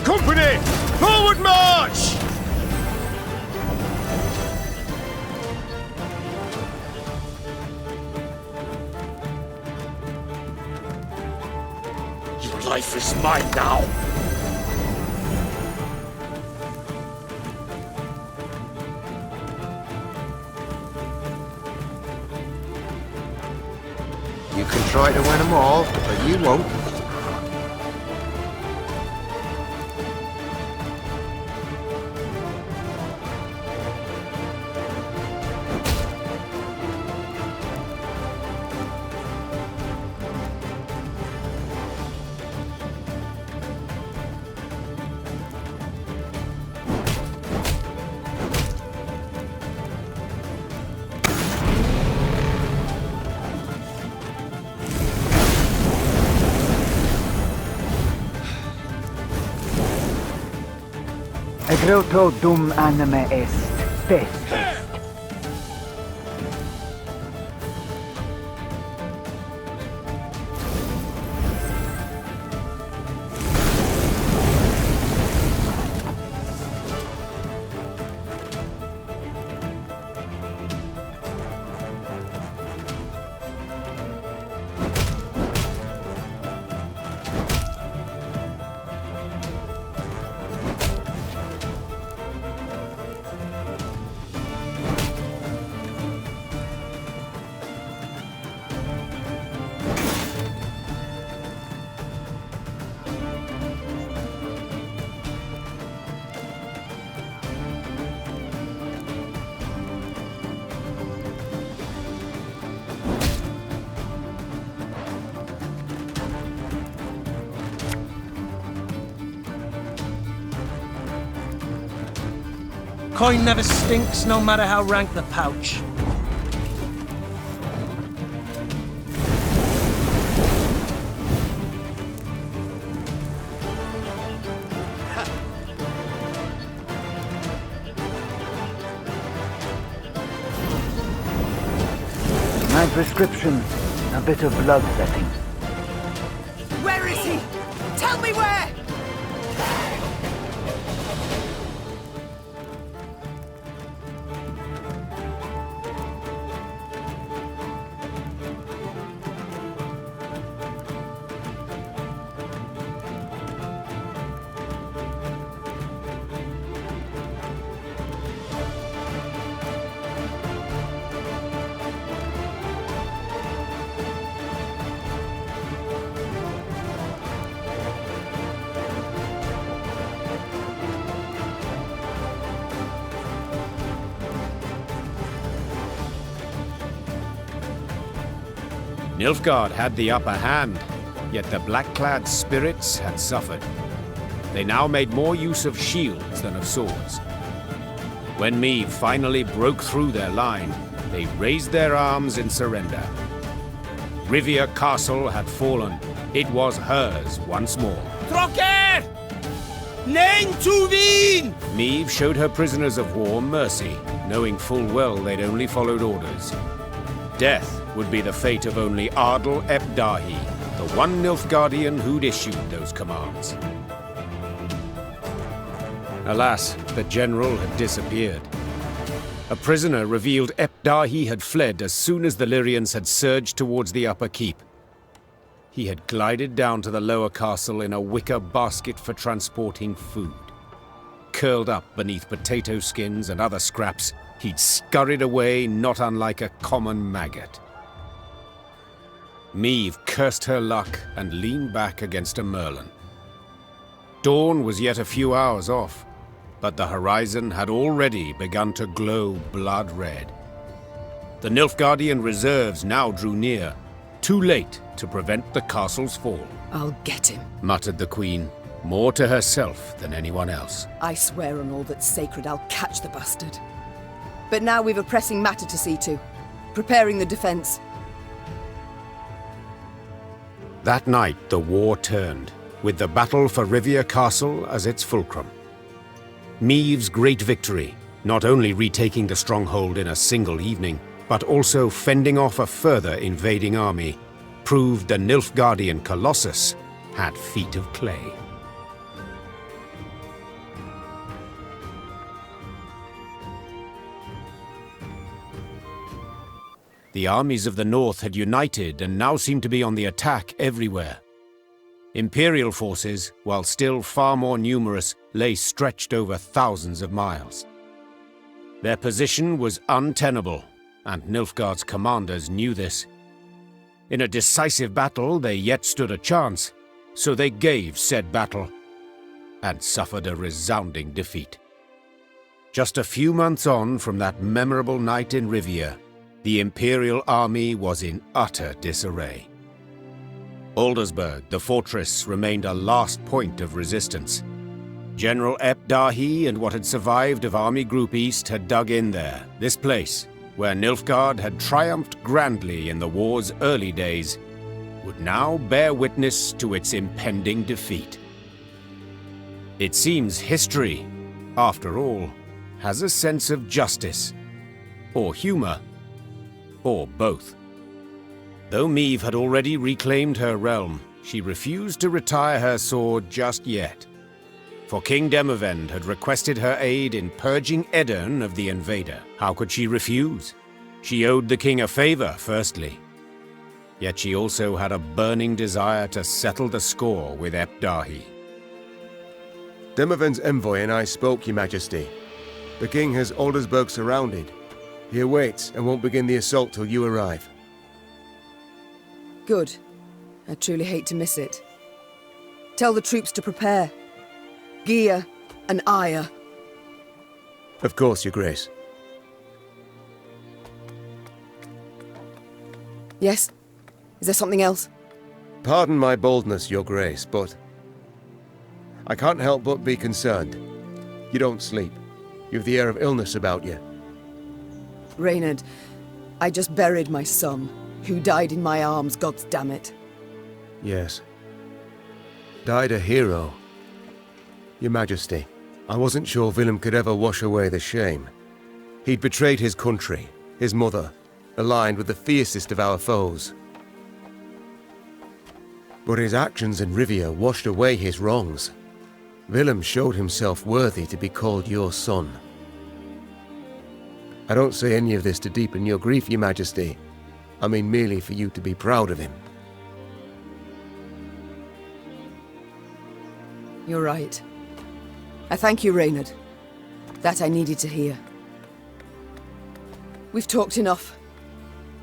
company! Forward march! Your life is mine now. You can try to win them all, but you won't. Egreto dum anime est, pest est. Coin never stinks, no matter how rank the pouch. My prescription, a bit of bloodletting. Where is he? Tell me where! Nilfgaard had the upper hand, yet the black-clad spirits had suffered. They now made more use of shields than of swords. When Meve finally broke through their line, they raised their arms in surrender. Rivia Castle had fallen. It was hers once more. Trocker! Neng to Wien! Meve showed her prisoners of war mercy, knowing full well they'd only followed orders. Death would be the fate of only Ardal ep Dahi, the one Nilfgaardian who'd issued those commands. Alas, the general had disappeared. A prisoner revealed ep Dahi had fled as soon as the Lyrians had surged towards the upper keep. He had glided down to the lower castle in a wicker basket for transporting food. Curled up beneath potato skins and other scraps, he'd scurried away not unlike a common maggot. Meve cursed her luck and leaned back against a merlin. Dawn was yet a few hours off, but the horizon had already begun to glow blood red. The Nilfgaardian reserves now drew near, too late to prevent the castle's fall. I'll get him, muttered the queen, more to herself than anyone else. I swear on all that's sacred I'll catch the bastard. But now we've a pressing matter to see to. Preparing the defense. That night the war turned, with the battle for Rivia Castle as its fulcrum. Meve's great victory, not only retaking the stronghold in a single evening, but also fending off a further invading army, proved the Nilfgaardian Colossus had feet of clay. The armies of the north had united and now seemed to be on the attack everywhere. Imperial forces, while still far more numerous, lay stretched over thousands of miles. Their position was untenable, and Nilfgaard's commanders knew this. In a decisive battle, they yet stood a chance, so they gave said battle, and suffered a resounding defeat. Just a few months on from that memorable night in Rivia, the Imperial army was in utter disarray. Aldersburg, the fortress, remained a last point of resistance. General Epdahi and what had survived of Army Group East had dug in there, this place, where Nilfgaard had triumphed grandly in the war's early days, would now bear witness to its impending defeat. It seems history, after all, has a sense of justice, or humor, or both. Though Meve had already reclaimed her realm, she refused to retire her sword just yet. For King Demavend had requested her aid in purging Edirn of the invader. How could she refuse? She owed the king a favor, firstly. Yet she also had a burning desire to settle the score with Epdahi. Demavend's envoy and I spoke, Your Majesty. The king has Aldersburg surrounded. He awaits and won't begin the assault till you arrive. Good. I truly hate to miss it. Tell the troops to prepare. Gear and ire. Of course, Your Grace. Yes? Is there something else? Pardon my boldness, Your Grace, but I can't help but be concerned. You don't sleep. You've the air of illness about you. Reynard, I just buried my son, who died in my arms, goddammit. Yes. Died a hero. Your Majesty, I wasn't sure Willem could ever wash away the shame. He'd betrayed his country, his mother, aligned with the fiercest of our foes. But his actions in Rivia washed away his wrongs. Willem showed himself worthy to be called your son. I don't say any of this to deepen your grief, Your Majesty. I mean merely for you to be proud of him. You're right. I thank you, Reynard. That I needed to hear. We've talked enough.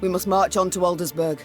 We must march on to Aldersburg.